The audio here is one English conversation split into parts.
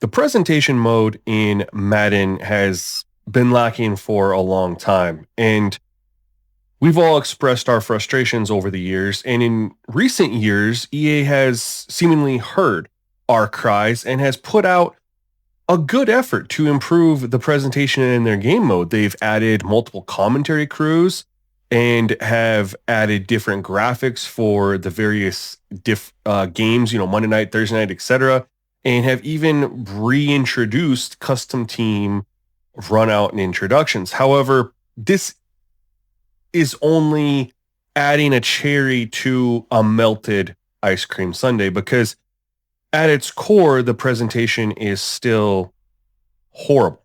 The presentation mode in Madden has been lacking for a long time, and we've all expressed our frustrations over the years. And in recent years, EA has seemingly heard our cries and has put out a good effort to improve the presentation in their game mode. They've added multiple commentary crews and have added different graphics for the various games, Monday night, Thursday night, etc., and have even reintroduced custom team run out and introductions. However, this is only adding a cherry to a melted ice cream sundae, because at its core, the presentation is still horrible.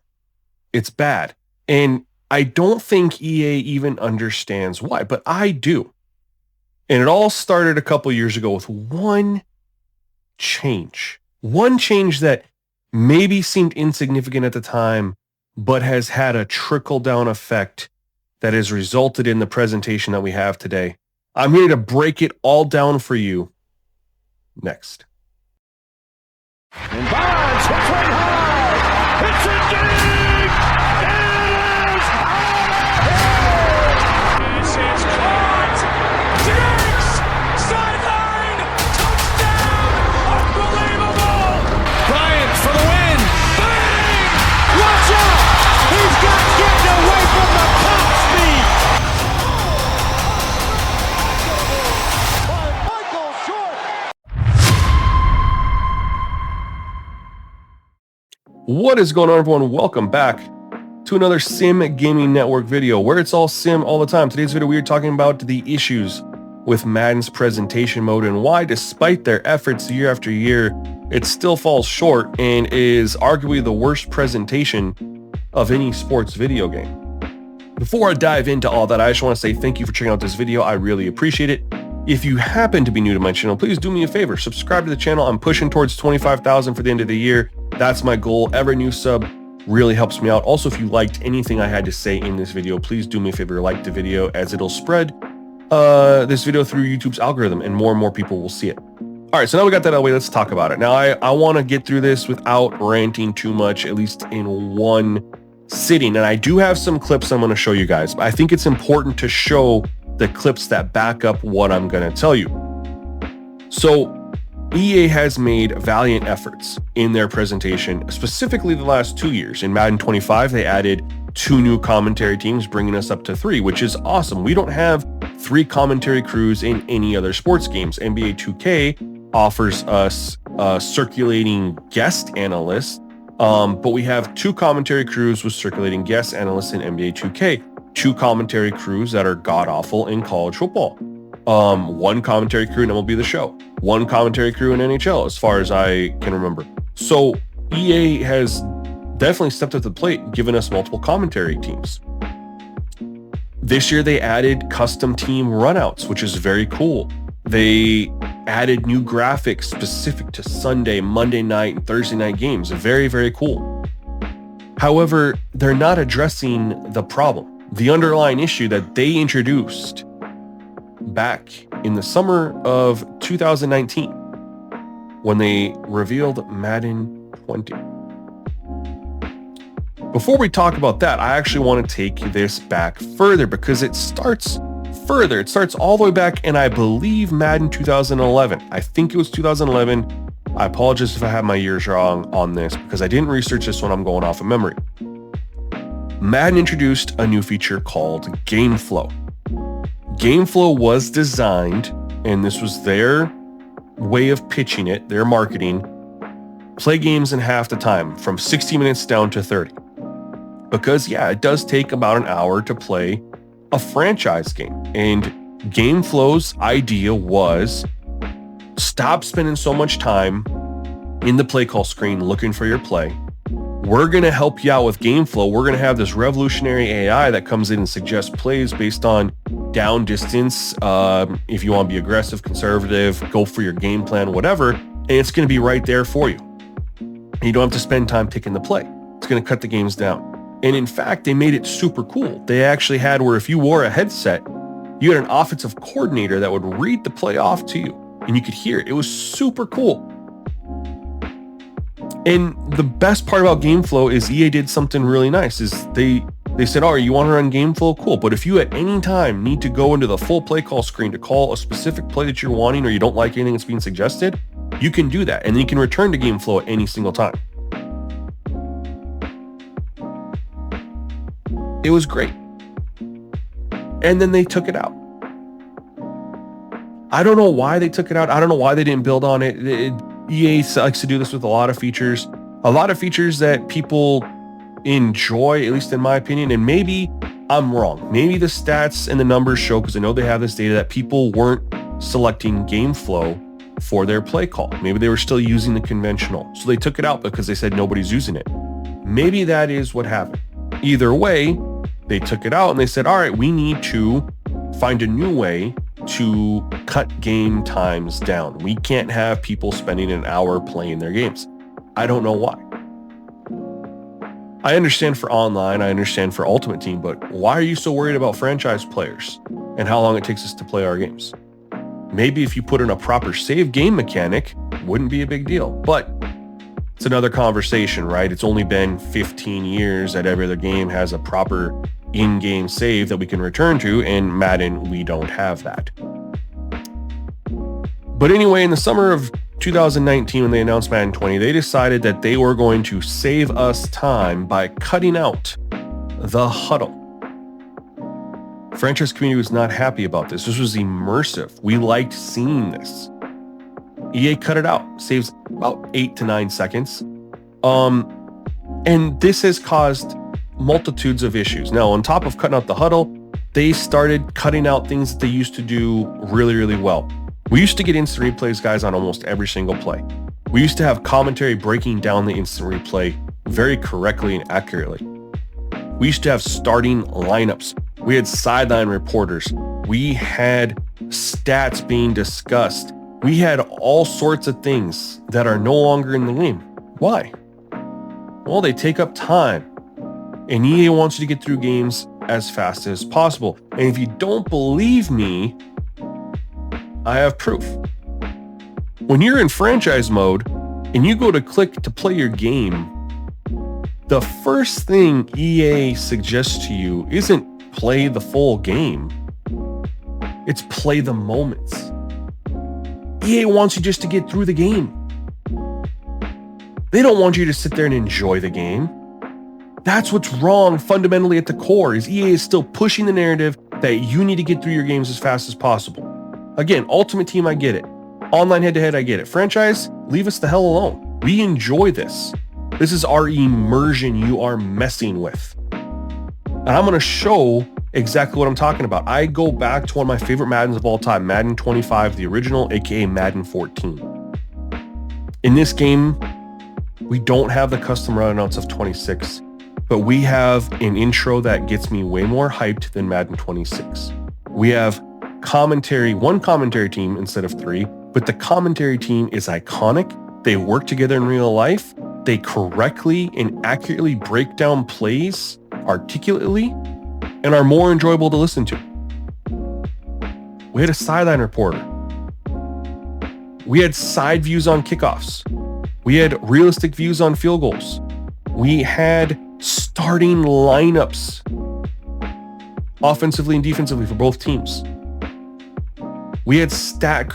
It's bad. And I don't think EA even understands why, but I do. And it all started a couple years ago with one change that maybe seemed insignificant at the time, but has had a trickle-down effect that has resulted in the presentation that we have today. I'm here to break it all down for you next. And Bonds hits right high. It's a dig. It is out of here. This is caught. Diggs. Sideline. Touchdown. Unbelievable. Bryant for the win. Bang. Watch out. He's got getting away from the top speed. Michael Short. What is going on, everyone? Welcome back to another Sim Gaming Network video where it's all sim all the time. Today's video, we are talking about the issues with Madden's presentation mode and why, despite their efforts year after year, it still falls short and is arguably the worst presentation of any sports video game. Before I dive into all that, I just want to say thank you for checking out this video. I really appreciate it. If you happen to be new to my channel, please do me a favor, subscribe to the channel. I'm pushing towards 25,000 for the end of the year. That's my goal. Every new sub really helps me out. Also, if you liked anything I had to say in this video, please do me a favor, like the video, as it'll spread this video through YouTube's algorithm and more people will see it. All right, so now we got that out of the way, let's talk about it. Now, I want to get through this without ranting too much, at least in one sitting. And I do have some clips I'm going to show you guys. I think it's important to show the clips that back up what I'm going to tell you. So EA has made valiant efforts in their presentation, specifically the last 2 years. In Madden 25, they added 2 new commentary teams, bringing us up to 3, which is awesome. We don't have 3 commentary crews in any other sports games. NBA 2K offers us circulating guest analysts, but we have 2 commentary crews with circulating guest analysts in NBA 2K, 2 commentary crews that are god-awful in college football. 1 commentary crew in MLB The Show, 1 commentary crew in NHL, as far as I can remember. So EA has definitely stepped up to the plate, giving us multiple commentary teams. This year they added custom team runouts, which is very cool. They added new graphics specific to Sunday, Monday night, and Thursday night games. Very cool. However, they're not addressing the problem, the underlying issue that they introduced back in the summer of 2019 when they revealed Madden 20. Before we talk about that, I actually want to take this back further because it starts further. It starts all the way back in, I believe, Madden 2011. I think it was 2011. I apologize if I have my years wrong on this because I didn't research this when I'm going off of memory. Madden introduced a new feature called Game Flow. Game Flow was designed, and this was their way of pitching it, their marketing, play games in half the time, from 60 minutes down to 30. Because, yeah, it does take about an hour to play a franchise game. And Game Flow's idea was stop spending so much time in the play call screen looking for your play. We're going to help you out with Game Flow. We're going to have this revolutionary AI that comes in and suggests plays based on down distance. If you want to be aggressive, conservative, go for your game plan, whatever, and it's going to be right there for you. And you don't have to spend time picking the play. It's going to cut the games down. And in fact, they made it super cool. They actually had where if you wore a headset, you had an offensive coordinator that would read the play off to you and you could hear it. It was super cool. And the best part about game flow is EA did something really nice. Is they said, all right, you want to run game flow? Cool. But if you at any time need to go into the full play call screen to call a specific play that you're wanting, or you don't like anything that's being suggested, you can do that. And then you can return to game flow at any single time. It was great. And then they took it out. I don't know why they took it out. I don't know why they didn't build on it. EA likes to do this with a lot of features that people enjoy, at least in my opinion. And maybe I'm wrong. Maybe the stats and the numbers show, because I know they have this data, that people weren't selecting game flow for their play call. Maybe they were still using the conventional. So they took it out because they said nobody's using it. Maybe that is what happened. Either way, they took it out and they said, all right, we need to find a new way to cut game times down. We can't have people spending an hour playing their games. I don't know why. I understand for online, I understand for Ultimate Team, but why are you so worried about franchise players and how long it takes us to play our games? Maybe if you put in a proper save game mechanic, wouldn't be a big deal. But it's another conversation, right? It's only been 15 years that every other game has a proper in-game save that we can return to. In Madden, we don't have that. But anyway, in the summer of 2019, when they announced Madden 20, they decided that they were going to save us time by cutting out the huddle. Franchise community was not happy about this. This was immersive. We liked seeing this. EA cut it out, saves about 8 to 9 seconds. And this has caused multitudes of issues. Now, on top of cutting out the huddle, they started cutting out things that they used to do really, really well. We used to get instant replays, guys, on almost every single play. We used to have commentary breaking down the instant replay very correctly and accurately. We used to have starting lineups. We had sideline reporters. We had stats being discussed. We had all sorts of things that are no longer in the game. Why? Well, they take up time. And EA wants you to get through games as fast as possible. And if you don't believe me, I have proof. When you're in franchise mode and you go to click to play your game, the first thing EA suggests to you isn't play the full game. It's play the moments. EA wants you just to get through the game. They don't want you to sit there and enjoy the game. That's what's wrong fundamentally at the core, is EA is still pushing the narrative that you need to get through your games as fast as possible. Again, Ultimate Team, I get it. Online head-to-head, I get it. Franchise, leave us the hell alone. We enjoy this. This is our immersion you are messing with. And I'm going to show exactly what I'm talking about. I go back to one of my favorite Maddens of all time, Madden 25, the original, aka Madden 14. In this game, we don't have the custom runouts of 26. But we have an intro that gets me way more hyped than Madden 26. We have commentary, one commentary team instead of 3, but the commentary team is iconic. They work together in real life. They correctly and accurately break down plays articulately and are more enjoyable to listen to. We had a sideline reporter. We had side views on kickoffs. We had realistic views on field goals. We had starting lineups offensively and defensively for both teams. We had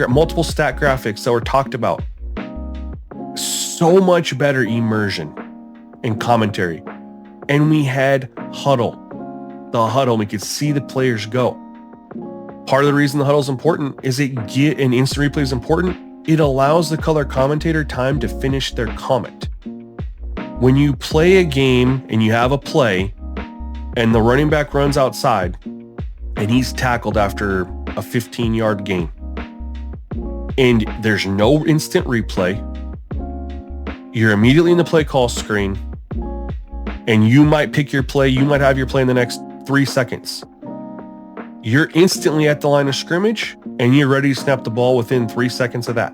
multiple stat graphics that were talked about. So much better immersion and commentary. And we had huddle. The huddle, we could see the players go. Part of the reason the huddle is important is an instant replay is important. It allows the color commentator time to finish their comment. When you play a game and you have a play and the running back runs outside and he's tackled after a 15-yard gain and there's no instant replay, you're immediately in the play call screen and you might pick your play. You might have your play in the next 3 seconds. You're instantly at the line of scrimmage and you're ready to snap the ball within 3 seconds of that.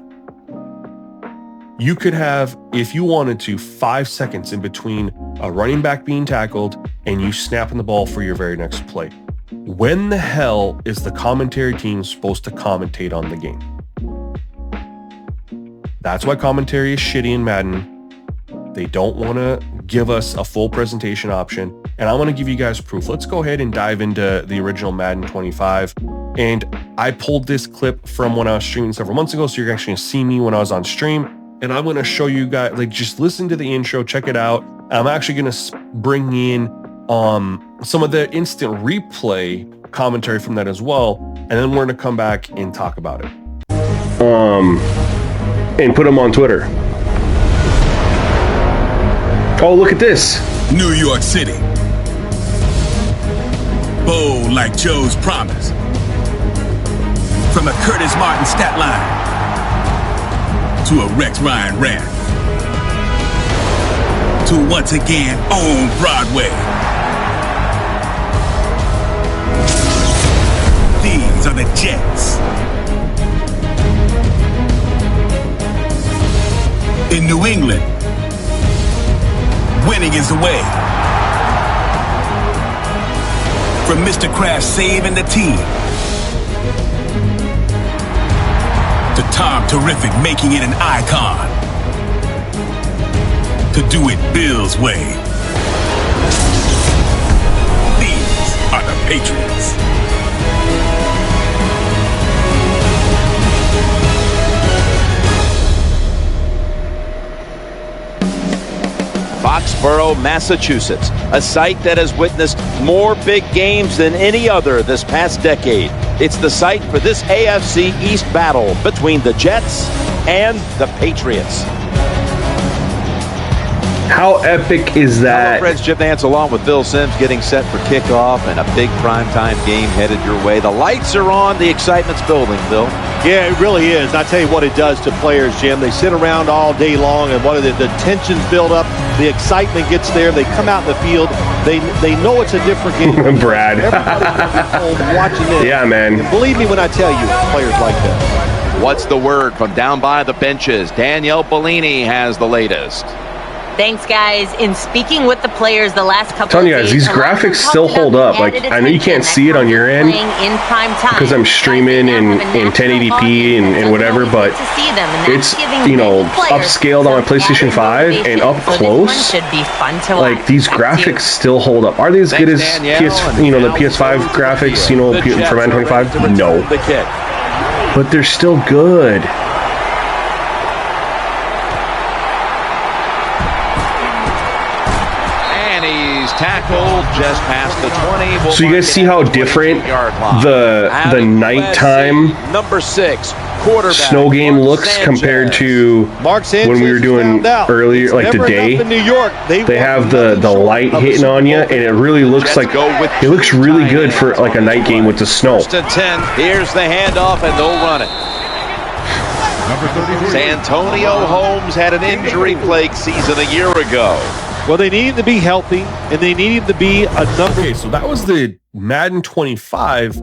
You could have, if you wanted to, 5 seconds in between a running back being tackled and you snapping the ball for your very next play. When the hell is the commentary team supposed to commentate on the game? That's why commentary is shitty in Madden. They don't want to give us a full presentation option, and I want to give you guys proof. Let's go ahead and dive into the original Madden 25. And I pulled this clip from when I was streaming several months ago, so you're actually going to see me when I was on stream. And I'm going to show you guys, like, just listen to the intro, check it out. I'm actually going to bring in some of the instant replay commentary from that as well, and then we're going to come back and talk about it. And put them on Twitter. Oh, look at this. New York City. Bold like Joe's promise. From a Curtis Martin stat line to a Rex Ryan rap. To once again own Broadway. These are the Jets. In New England, winning is the way. From Mr. Kraft saving the team to Tom Terrific making it an icon, to do it Bill's way. These are the Patriots. Foxborough, Massachusetts, a site that has witnessed more big games than any other this past decade. It's the site for this AFC East battle between the Jets and the Patriots. How epic is that? Hello, friends, Jim Nance along with Bill Sims getting set for kickoff and a big primetime game headed your way. The lights are on, the excitement's building, Bill. Yeah, it really is. And I tell you what it does to players, Jim. They sit around all day long, and the tensions build up. The excitement gets there. They come out in the field. They know it's a different game. Brad. Everybody's home watching this. Yeah, man. And believe me when I tell you, players like that. What's the word from down by the benches? Danielle Bellini has the latest. Thanks, guys. In speaking with the players the last couple telling of you guys, days, these graphics still hold up. Like, I know you can't see it on your end because I'm streaming in 1080p and whatever, but it's, you know, upscaled on my PlayStation 5 and up close. Like, these graphics still hold up. Are they as good as the PS5 graphics, for Madden 25? No. But they're still good. Tackled just past the 20. So you guys see how different the nighttime number 6 quarterback snow game looks compared to when we were doing earlier, like the day. They have the light hitting on you, and it really looks like it looks really good for like a night game with the snow. First and 10. Here's the handoff, and they'll run it. Santonio Holmes had an injury-plagued season a year ago. Well, they need him to be healthy, and they need him to be a number. Okay, so that was the Madden 25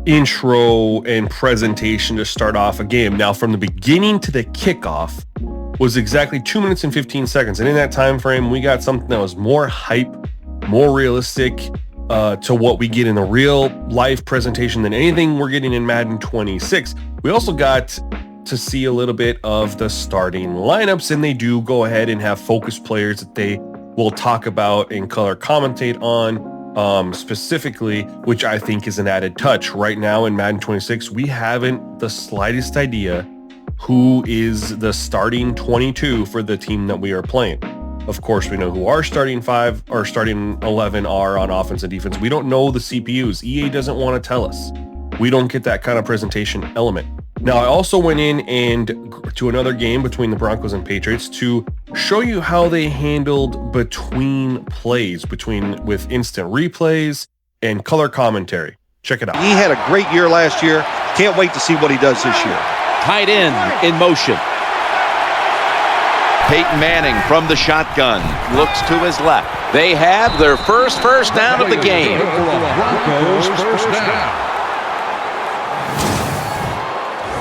intro and presentation to start off a game. Now, from the beginning to the kickoff was exactly 2 minutes and 15 seconds. And in that time frame, we got something that was more hype, more realistic to what we get in the real life presentation than anything we're getting in Madden 26. We also got to see a little bit of the starting lineups, and they do go ahead and have focus players that they will talk about and color commentate on specifically, which I think is an added touch. Right now in Madden 26, we haven't the slightest idea who is the starting 22 for the team that we are playing. Of course, we know who our starting 5 or starting 11 are on offense and defense. We don't know the CPUs. EA doesn't want to tell us. We don't get that kind of presentation element. Now, I also went in and to another game between the Broncos and Patriots to show you how they handled between plays, with instant replays and color commentary. Check it out. He had a great year last year. Can't wait to see what he does this year. Tight end in motion. Peyton Manning from the shotgun looks to his left. They have their first down of the game.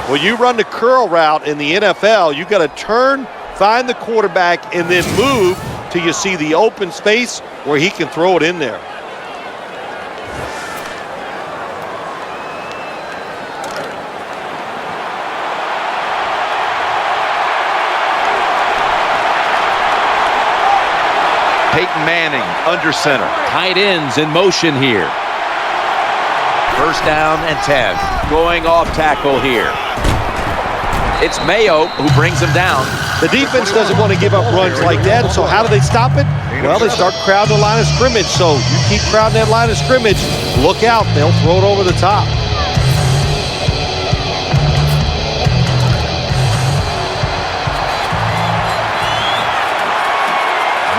Well, you run the curl route in the NFL, you got to turn, find the quarterback, and then move till you see the open space where he can throw it in there. Peyton Manning under center. Tight ends in motion here. First down and 10. Going off tackle here. It's Mayo who brings him down. The defense doesn't want to give up runs like that, so how do they stop it? Well, they start crowding the line of scrimmage. So you keep crowding that line of scrimmage, look out, they'll throw it over the top.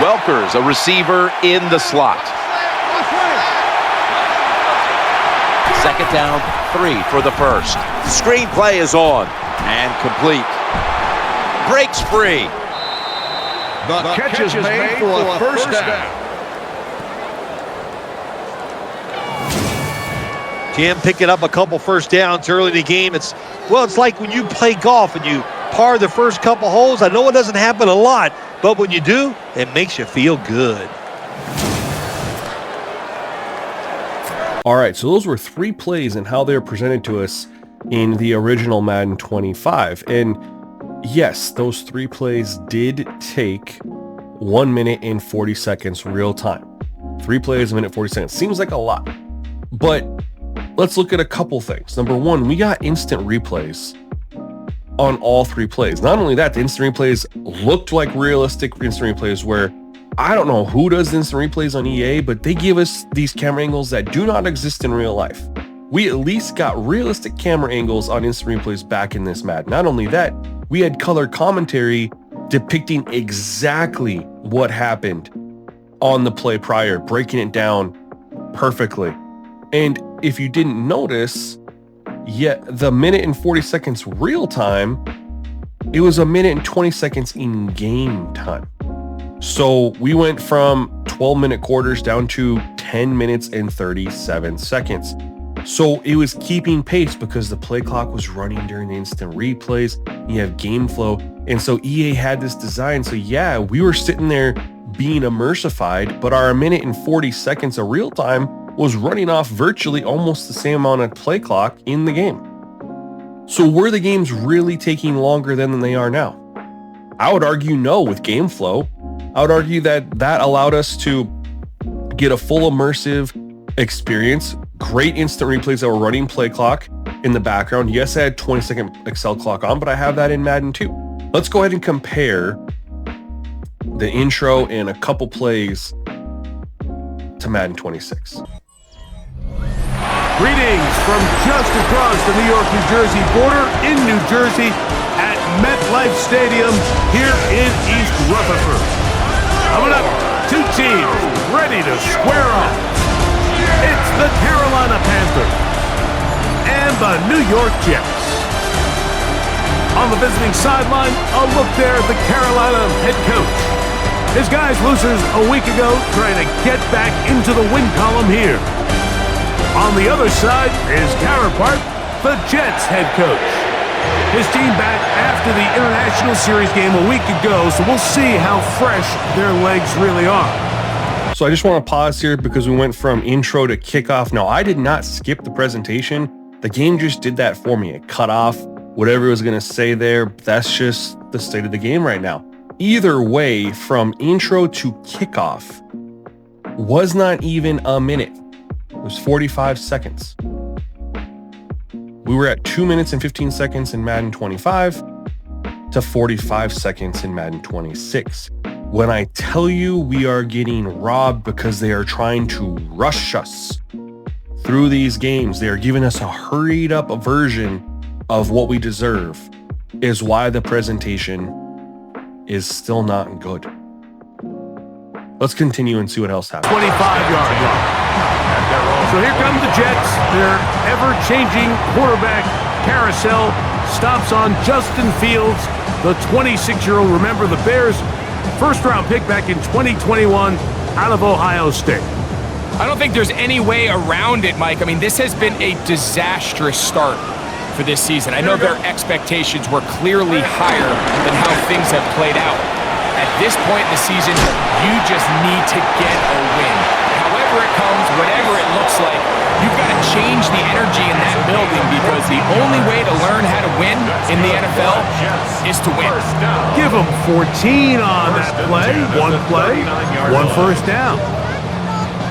Welker's a receiver in the slot. Second down, 3 for the first. The screenplay is on and complete. Breaks free. The catch is made for a first down. Jim picking up a couple first downs early in the game. It's like when you play golf and you par the first couple holes. I know it doesn't happen a lot, but when you do, it makes you feel good. All right, so those were 3 plays and how they're presented to us in the original Madden 25. And yes, those 3 plays did take 1 minute and 40 seconds real time. 3 plays, a minute 40 seconds. Seems like a lot. But let's look at a couple things. Number 1, we got instant replays on all 3 plays. Not only that, the instant replays looked like realistic instant replays where I don't know who does instant replays on EA, but they give us these camera angles that do not exist in real life. We at least got realistic camera angles on instant replays back in this Madden. Not only that, we had color commentary depicting exactly what happened on the play prior, breaking it down perfectly. And if you didn't notice, yet the minute and 40 seconds real time, it was a minute and 20 seconds in game time. So we went from 12-minute quarters down to 10 minutes and 37 seconds. So it was keeping pace because the play clock was running during the instant replays. You have game flow. And so EA had this design. So yeah, we were sitting there being immersified, but our minute and 40 seconds of real time was running off virtually almost the same amount of play clock in the game. So were the games really taking longer than they are now? I would argue no with game flow. I would argue that that allowed us to get a full immersive experience. Great instant replays that were running play clock in the background. Yes, I had 20-second Excel clock on, but I have that in Madden too. Let's go ahead and compare the intro and a couple plays to Madden 26. Greetings from just across the New York-New Jersey border in New Jersey at MetLife Stadium here in East Rutherford. Coming up, 2 teams ready to square off. It's the Carolina Panthers and the New York Jets. On the visiting sideline, a look there at the Carolina head coach. His guys losers a week ago trying to get back into the win column here. On the other side is counterpart, the Jets head coach. His team back after the International Series game a week ago, so we'll see how fresh their legs really are. So I just want to pause here because we went from intro to kickoff. Now, I did not skip the presentation. The game just did that for me. It cut off whatever it was going to say there. That's just the state of the game right now. Either way, from intro to kickoff was not even a minute. It was 45 seconds. We were at 2 minutes and 15 seconds in Madden 25 to 45 seconds in Madden 26. When I tell you we are getting robbed because they are trying to rush us through these games, they are giving us a hurried up version of what we deserve, is why the presentation is still not good. Let's continue and see what else happens. 25-yard line. So here come the Jets. Their ever-changing quarterback carousel stops on Justin Fields, the 26-year-old. Remember, the Bears' first-round pick back in 2021 out of Ohio State. I don't think there's any way around it, Mike. I mean, this has been a disastrous start for this season. I know their expectations were clearly higher than how things have played out. At this point in the season, you just need to get a win. However it comes, whatever it looks like, you've got to change the energy in that building because the only way to learn how to win in the NFL is to win. Give them 14 on that play, one first down.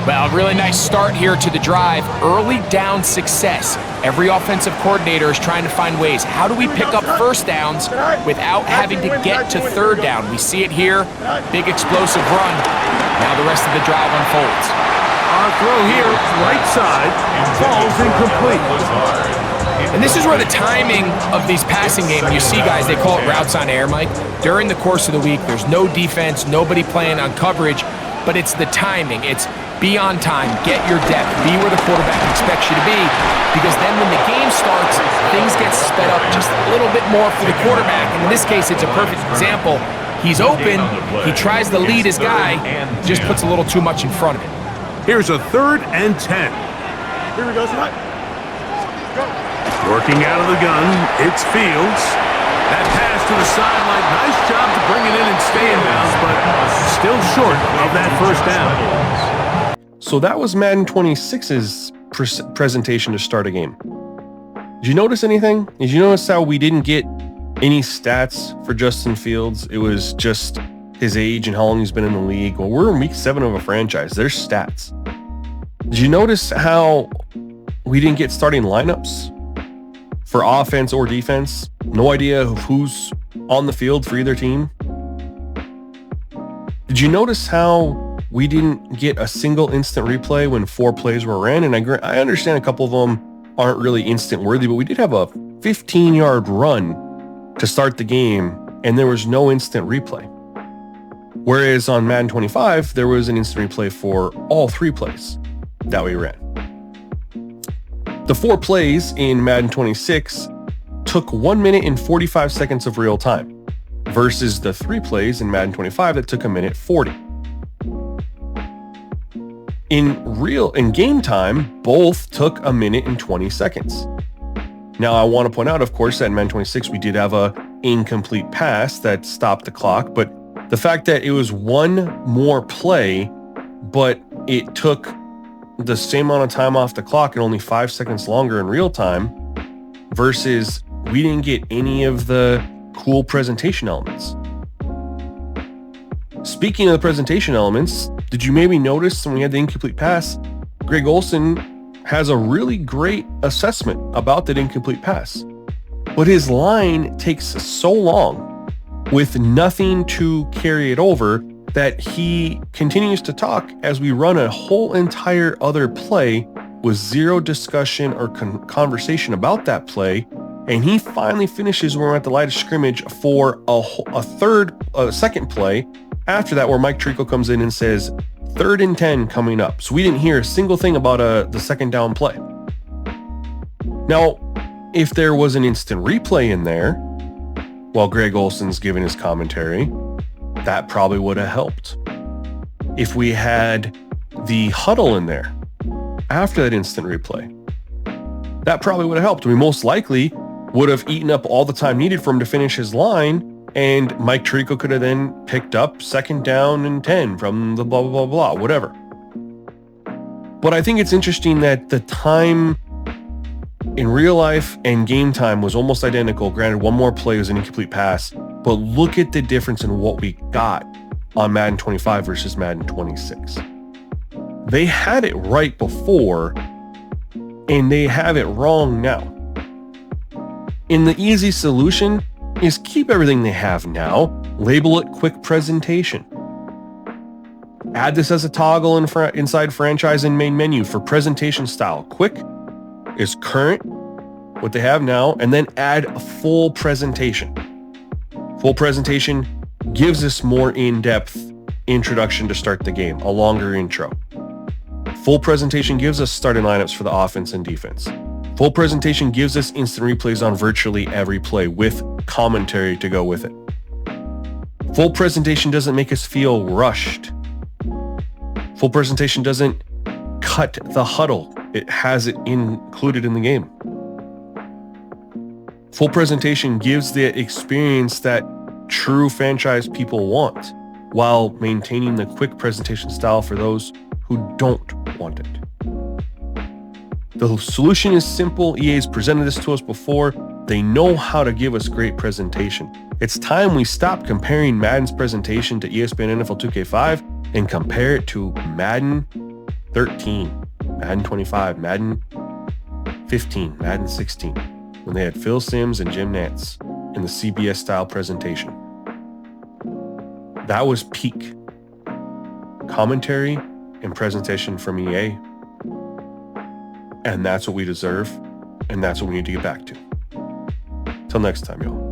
Well, really nice start here to the drive. Early down success. Every offensive coordinator is trying to find ways. How do we pick up first downs without having to get to third down? We see it here. Big explosive run. Now the rest of the drive unfolds. Our throw here, right side, falls incomplete. And this is where the timing of these passing games, you see guys, they call it routes on air, Mike. During the course of the week, there's no defense, nobody playing on coverage, but it's the timing. It's be on time, get your depth, be where the quarterback expects you to be, because then when the game starts, things get sped up just a little bit more for the quarterback. And in this case, it's a perfect example. He's open, he tries to lead his guy, just puts a little too much in front of him. Here's a 3rd and 10. Here we go, Scott. Working out of the gun, it's Fields. That pass to the sideline, nice job to bring it in and stay in bounds, but still short of that first down. So that was Madden 26's presentation to start a game. Did you notice anything? Did you notice how we didn't get any stats for Justin Fields? It was just his age and how long he's been in the league. Well, we're in week 7 of a franchise. There's stats. Did you notice how we didn't get starting lineups for offense or defense? No idea who's on the field for either team. Did you notice how we didn't get a single instant replay when 4 plays were ran? And I understand a couple of them aren't really instant worthy, but we did have a 15-yard run to start the game, and there was no instant replay. Whereas on Madden 25, there was an instant replay for all 3 plays that we ran. The 4 plays in Madden 26 took 1 minute and 45 seconds of real time versus the 3 plays in Madden 25 that took 1:40. In game time, both took 1 minute and 20 seconds. Now, I want to point out, of course, that in Madden 26, we did have a incomplete pass that stopped the clock, but the fact that it was 1 more play, but it took the same amount of time off the clock and only 5 seconds longer in real time versus we didn't get any of the cool presentation elements. Speaking of the presentation elements, did you maybe notice when we had the incomplete pass, Greg Olsen has a really great assessment about that incomplete pass, but his line takes so long with nothing to carry it over that he continues to talk as we run a whole entire other play with zero discussion or conversation about that play. And he finally finishes when we're at the line of scrimmage for a second play after that, where Mike Tirico comes in and says 3rd and 10 coming up. So we didn't hear a single thing about the second down play. Now, if there was an instant replay in there while Greg Olsen's giving his commentary, that probably would have helped. If we had the huddle in there after that instant replay, that probably would have helped. We most likely would have eaten up all the time needed for him to finish his line, and Mike Tirico could have then picked up 2nd down and 10 from the blah, blah, blah, blah, whatever. But I think it's interesting that the time in real life and game time was almost identical. Granted, 1 more play was an incomplete pass, but look at the difference in what we got on Madden 25 versus Madden 26. They had it right before, and they have it wrong now. And the easy solution is keep everything they have now, label it quick presentation. Add this as a toggle inside franchise and main menu for presentation style. Quick is current, what they have now, and then add a full presentation. Full presentation gives us more in-depth introduction to start the game, a longer intro. Full presentation gives us starting lineups for the offense and defense. Full presentation gives us instant replays on virtually every play with commentary to go with it. Full presentation doesn't make us feel rushed. Full presentation doesn't cut the huddle. It has it included in the game. Full presentation gives the experience that true franchise people want while maintaining the quick presentation style for those who don't want it. The solution is simple. EA's presented this to us before. They know how to give us great presentation. It's time we stop comparing Madden's presentation to ESPN NFL 2K5 and compare it to Madden 13, Madden 25, Madden 15, Madden 16, when they had Phil Simms and Jim Nantz in the CBS style presentation. That was peak commentary and presentation from EA. And that's what we deserve. And that's what we need to get back to. Till next time, y'all.